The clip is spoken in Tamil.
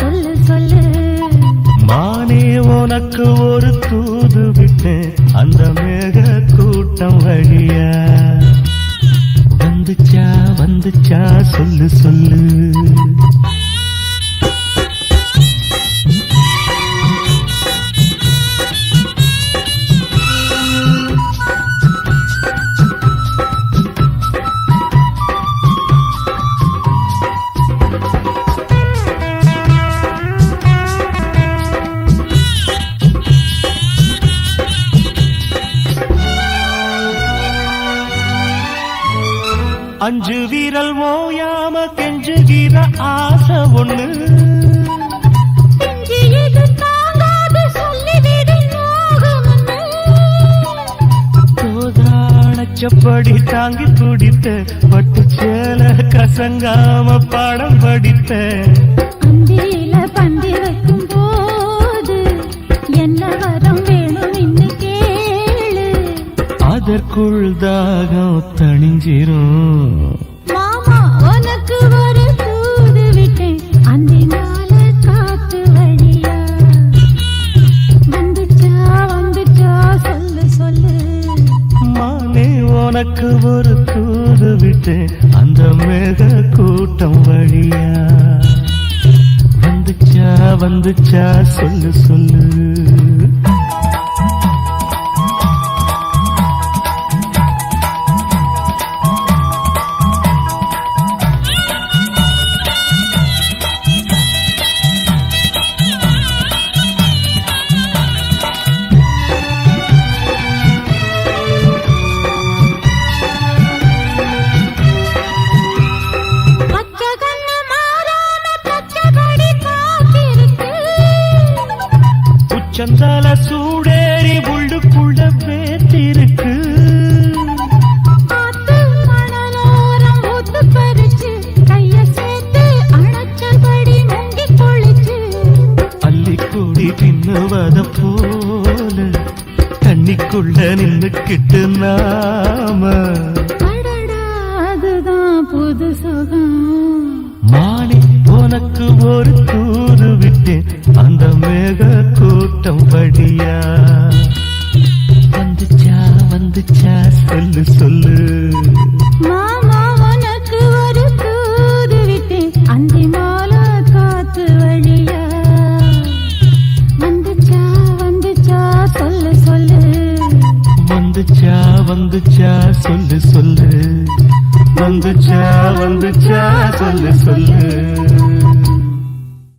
சொல்லு சொல்லு. மானே உனக்கு ஒரு தூது விட்டேன் அந்த மேக கூட்டம் வழியா. வந்துச்சா வந்துச்சா சொல்லு சொல்லு. அஞ்சு வீரல் ஓயாம கெஞ்சுகிற ஆசை ஒண்ணு. தோதாளச்சப்படி தாங்கி துடித்த பட்டு சேல கசங்காம பாடம் படித்த. அந்தியில பந்தி வைக்கும் போது என்ன வரம் வேணும் இன்னு கேளு. அதற்குள் தாகம் தணிஞ்சிரும். மாமா உனக்கு ஒரு தூது விட்டேன் அந்தினால காத்து வழியா. வந்துச்சா வந்துச்சா சொல்லு சொல்லு. மானே உனக்கு ஒரு தூது விட்டேன் அந்த மேக கூட்டம் வழியா. வந்துச்சா வந்துச்சா சொல்லு சொல்லு. சந்தால சூடேறி உள்ளுக்குள்ள வேத்திருக்கு. அள்ளிக்கூடி பின்னுவத போல தண்ணிக்குள்ள நின்னுக்கிட்டு நாம. அதுதான் புது சுகம். மானே உனக்கு ஒரு தூது விட்டேன் அந்த மேக கூட்டம் வழியா. வந்துச்சா வந்துச்சா சொல்லு சொல்லு. மாமா உனக்கு ஒரு தூது விட்டேன் அந்தி மாலை காத்து வழியா. வந்துச்சா வந்துச்சா சொல்லு சொல்லு. வந்துச்சா வந்துச்சா சொல்லு சொல்லு. வந்துச்சா வந்துச்சா சொல்லு சொல்லு.